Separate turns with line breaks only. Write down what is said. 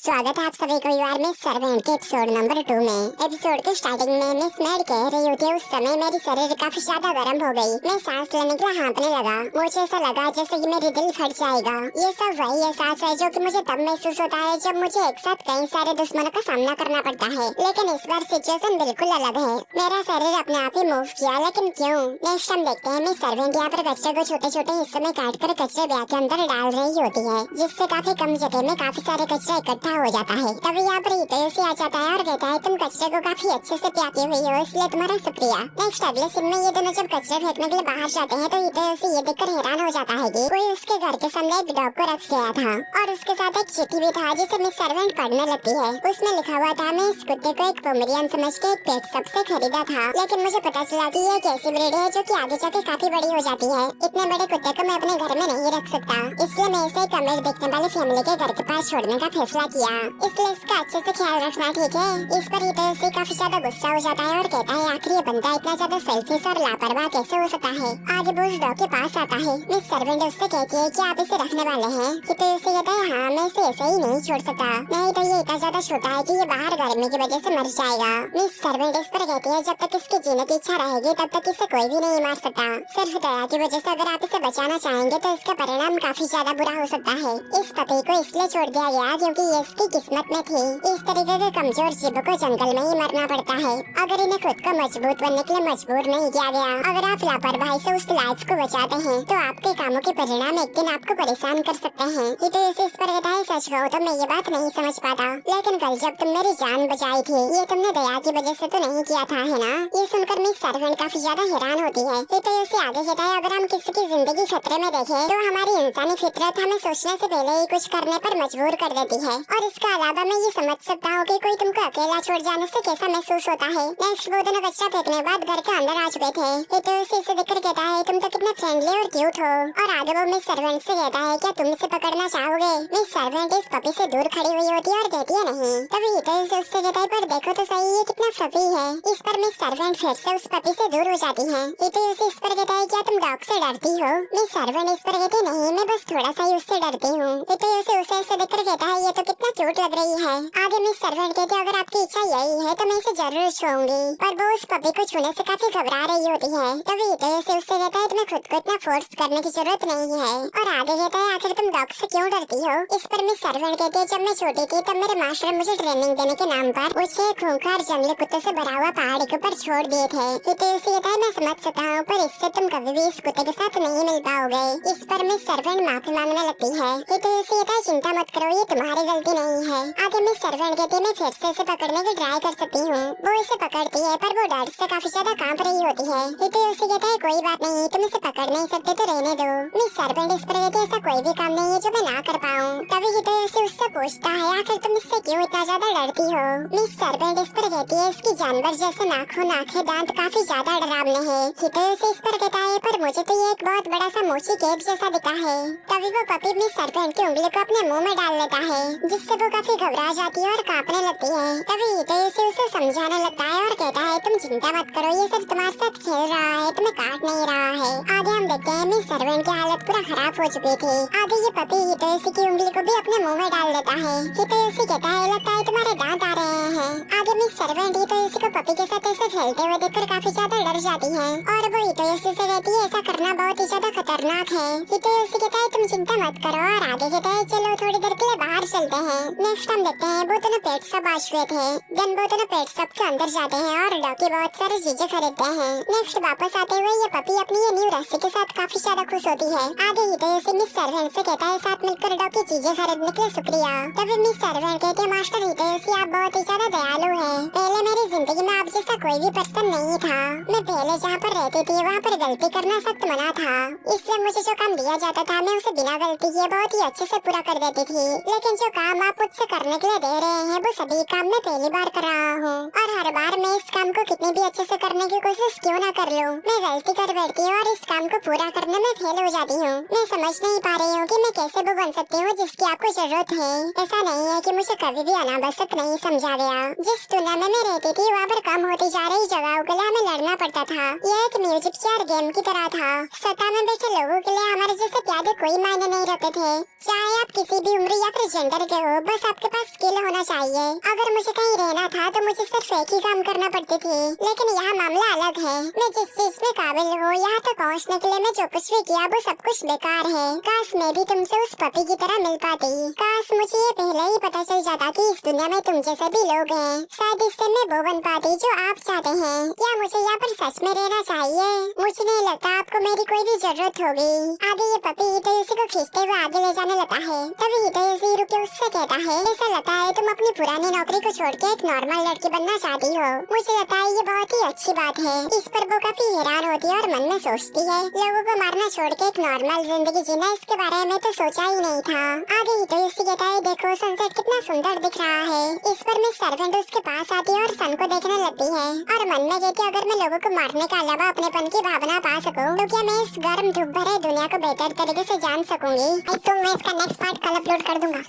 स्वागत है आप सभी को यूआर में सर्वेंट के एपिसोड नंबर 2 में। एपिसोड के स्टार्टिंग में मिस मैड कह रही होती है उस समय मेरी शरीर काफी ज्यादा गर्म हो गई। मैं सांस लेने के लिए हाँफने लगा। मुझे ऐसा लगा जैसे कि मेरी दिल फट जाएगा। ये सब वही एहसास है जो कि मुझे तब महसूस होता है जब मुझे एक साथ कई सारे दुश्मनों का सामना करना पड़ता है। लेकिन इस बार सिचुएशन बिल्कुल अलग है। मेरा शरीर अपने आप ही मूव किया, लेकिन क्यों? नेक्स्ट हम देखते हैं मिस सर्वेंट यहाँ पर कचरे को छोटे छोटे हिस्सों में काट कर कचरे बैग के अंदर डाल रही होती है, जिससे काफी कम जगह में काफी सारे कचरा इकट्ठा हो जाता है। तभी यहाँ पर हितेश आ जाता है और कहता है तुम कचरे को काफी अच्छे से प्याती हुई हो, इसलिए तुम्हारा शुक्रिया। नेक्स्ट अगले सीन में ये दोनों जब कचरे फेंकने के लिए बाहर जाते हैं तो हितेश ये देखकर हैरान हो जाता है कि कोई उसके घर के सामने एक डॉग को रख गया था और उसके साथ एक चिट्ठी भी था जिसे मिस सर्वेंट पढ़ने लगती है। उसमें लिखा हुआ था मैं इस कुत्ते को एक पोमेरियन समझ के एक पेट शॉप से खरीदा था, लेकिन मुझे पता चला कि ये एक ऐसी ब्रीड है जो कि आगे जाके काफी बड़ी हो जाती है। इतने बड़े कुत्ते को मैं अपने घर में नहीं रख सकता, इसलिए मैं इसे एक अमीर दिखने वाली फैमिली के घर के पास छोड़ने का फैसला किया। इसलिए इसका अच्छे से ख्याल रखना, ठीक है? इस पर हितेश काफी ज्यादा गुस्सा हो जाता है और कहता है आखिर ये बंदा इतना ज्यादा सेल्फिश और लापरवाह कैसे हो सकता है। आगे वो उस डॉग के पास आता है। मिस सर्वेंट उससे कहती है कि आप इसे रखने वाले हैं। हितेश कहता है हाँ, मैं इसे ऐसे ही नहीं छोड़ सकता, नहीं तो ये इतना ज्यादा छोटा है कि ये बाहर गर्मी की वजह से मर जाएगा। मिस सर्वेंट इस पर कहती है जब तक इसकी जीने की इच्छा रहेगी तब तक इसे कोई भी नहीं मार सकता। सिर्फ दया की वजह से अगर आप इसे बचाना चाहेंगे तो इसका परिणाम काफी ज्यादा बुरा हो सकता है। इस पति को इसलिए छोड़ दिया गया क्योंकि ये इसकी किस्मत में थी। इस तरीके के कमजोर जीवों को जंगल में ही मरना पड़ता है। अगर इन्हें खुद को मजबूत बनने के लिए मजबूर नहीं किया गया, अगर आप लापरवाही से उस लाइफ को बचाते हैं तो आपके कामों के परिणाम एक दिन आपको परेशान कर सकते हैं। हितेश इस पर कहता है सच कहो तो मैं ये बात नहीं समझ पाता, लेकिन कल जब तुम मेरी जान बचाई थी ये तुमने दया की वजह से तो नहीं किया था, है ना? ये सुनकर मिस सर्वेंट काफी ज्यादा हैरान होती है। हितेश से आगे कहता है अगर हम किसी की जिंदगी खतरे में देखें तो हमारी इंसानी फितरत हमें सोचने से पहले ही कुछ करने पर मजबूर कर देती है। और इसके अलावा मैं ये समझ सकता हूँ कि कोई तुमको अकेला छोड़ जाने से कैसा महसूस होता है। नेक्स्ट वो दोनों कचरा फेंकने के बाद घर के अंदर आ चुके थे। हितेश इसे देखकर कहता है तुम तो कितने फ्रेंडली और क्यूट हो। और आगे वो मिस सर्वेंट से कहता है क्या तुम इसे पकड़ना चाहोगे? मिस सर्वेंट इस पपी से दूर खड़ी हुई होती है और कहती है नहीं। तभी हितेश उससे कहता है पर देखो तो सही ये कितना फ्लफी है। इस पर मिस सर्वेंट फिर से उस पपी से दूर हो जाती है। हितेश इस पर कहता है क्या तुम डॉग से डरती हो? मिस सर्वेंट इस पर कहती नहीं, मैं बस थोड़ा सा ही उससे डरती हूँ। हितेश उसे ऐसे देखकर कहता है ये तो कितना क्यूट लग रही है। आगे मिस सर्वेंट कहती है अगर आपकी इच्छा यही है तो मैं इसे जरूर छूऊंगी। पर वो उस पपी को छूने से काफी घबरा रही होती है। तभी हितेश उससे कहता है तुम्हें खुद को इतना फोर्स करने की जरूरत नहीं है। और आगे कहता है आखिर तुम डॉग से क्यों डरती हो? इस पर मिस सर्वेंट कहती है जब मैं छोटी थी तब मेरे मास्टर मुझे ट्रेनिंग देने के नाम पर मुझे खूंखार जंगली कुत्ते से भरा हुआ पहाड़ी के ऊपर छोड़ दिए थे। हितेश कहता है मैं समझ सकता हूँ पर इससे तुम कभी भी इस कुत्ते के साथ नहीं मिल पाओगे। इस पर मिस सर्वेंट माफी मांगने लगती है। हितेश कहता है चिंता मत करो ये तुम्हारी गलती नहीं है। आगे मिस सर्वेंट कहती है मैं फिर से इसे पकड़ने की ट्राई कर सकती हूँ। वो इसे पकड़ती है पर वो डर से काफी ज्यादा कांप रही होती है। हितेश कहता है कोई बात नहीं, तुम इसे पकड़ नहीं सकते तो रहने दो। मिस सर्वेंट इस पर कहती है ऐसा कोई भी काम नहीं है जो मैं ना कर पाऊँ। तभी हितेश उससे पूछता है आखिर तुम इससे क्यों इतना ज्यादा डरती हो? मिस सर्वेंट इस पर कहती है इसकी जानवर जैसे नाखून, आंखें, दांत काफी ज्यादा डरावने हैं। हितेश इस पर कहता है पर मुझे तो ये एक बहुत बड़ा सा मोची केक जैसा दिखा है। तभी वो पपी मिस सर्वेंट की उंगली को अपने मुंह में डाल लेता है, जिससे वो काफी घबरा जाती है और कांपने लगती है। तभी हितेश उसे समझाने लगता है और कहता है तुम चिंता मत करो ये सिर्फ तुम्हारे साथ खेल रहा है, तुम्हें काट नहीं रहा है। आगे हम देखते हैं मिस सर्वेंट की हालत पूरा खराब हो चुकी थी। आगे ये पपी हितेश की उंगली को भी अपने मुंह में डाल देता है। हितेश कहता है लगता है तुम्हारे दांत आ रहे हैं। आगे मिस सर्वेंट हितेश को पपी के साथ ऐसे खेलते हुए देखकर काफी ज्यादा डर जाती है और वो हितेश से कहती है ऐसा करना बहुत ही ज्यादा खतरनाक है। हितेश कहता है तुम चिंता मत करो और आगे कहता है चलो थोड़ी देर के लिए बाहर चलते हैं। नेक्स्ट हम देखते हैं वो दोनों पेट शॉप आ चुके थे। देन वो दोनों पेट शॉप के अंदर जाते हैं और डॉगी बहुत सारी चीजें खरीदते हैं। नेक्स्ट वापस आते हुए ये पपी अपनी ये न्यू रस्सी के साथ काफी ज्यादा खुश होती है। आगे हितेश मिस सर्वेंट से कहता है साथ मिलकर डॉगी चीजें खरीदने के लिए शुक्रिया। तभी मिस सर्वेंट कहती है मास्टर हितेश आप बहुत ही ज्यादा दयालु है। पहले मेरी जिंदगी में आप जैसा कोई भी पर्सन नहीं था। मैं पहले जहाँ पर रहती थी वहाँ पर गलती करना सख्त मना था, इसलिए मुझे जो काम दिया जाता था मैं उसे बिना गलती किए बहुत ही अच्छे से पूरा कर देती थी। लेकिन जो काम आप मुझसे करने के लिए दे रहे हैं वो सभी काम मैं पहली बार कर रहा हूँ और हर बार मैं इस काम को कितनी भी अच्छे से करने की कोशिश क्यों ना कर लूँ, मैं गलती कर बैठती हूँ और इस काम को पूरा करने में फेल हो जाती हूँ। मैं समझ नहीं पा रही हूँ कि मैं कैसे वो बन सकती हूँ जिसकी आपको जरूरत है। ऐसा नहीं है कि मुझे कभी भी अनावश्यक नहीं समझा गया। जिस तुलना में मैं रहती थी वहाँ पर कम होती जा रही जगहों के लिए हमें लड़ना पड़ता था। यह एक म्यूजिक चेयर गेम की तरह था। सत्ता में बैठे लोगों के लिए हमारे जैसे प्यादे कोई मायने नहीं रखते थे, चाहे आप किसी भी उम्र या फिर जेंडर के हो, बस आपके पास स्किल होना चाहिए। अगर मुझे कहीं रहना था तो मुझे सिर्फ एक ही काम करना पड़ती थी, लेकिन यहाँ मामला अलग है। मैं जिस चीज में काबिल हूँ यहाँ तक पहुँचने के लिए मैं जो कुछ भी किया वो सब कुछ बेकार है। काश मैं भी तुमसे उस पपी की तरह मिल पाती। काश मुझे ये पहले ही पता चल जाता कि इस दुनिया में तुम जैसे भी लोग हैं। शायद इससे मैं वो बन पाती जो आप चाहते हैं। क्या मुझे यहाँ पर सच में रहना चाहिए? मुझे नहीं लगता आपको मेरी कोई भी जरूरत होगी। आगे ये पपी हितैषी को खींचते हुए आगे ले जाने लगता है। तभी हितैषी रुके उससे कहता है, ऐसा लगता है तुम अपनी पुरानी नौकरी को छोड़ के एक नॉर्मल लड़की बनना चाहती हो। मुझे लगता है ये बहुत ही अच्छी बात है। इस पर वो काफी हैरान होती है और मन में सोचती है, लोगों को मारना छोड़ के एक नॉर्मल जिंदगी जीना, इसके बारे में तो सोचा ही नहीं था। आगे हितैषी कहता है, देखो सनसेट कितना सुंदर दिख रहा है। इस पर मिस सर्वेंट उसके पास आती है और सन को देखने लगती है और मन में कहती है, अगर मैं लोगों को मारने के अलावा अपनेपन की भावना पा सकूं तो क्या मैं इस गर्म धूप भरे दुनिया को बेहतर तरीके से जान सकूंगी। तो मैं इसका नेक्स्ट पार्ट कल अपलोड कर दूंगा।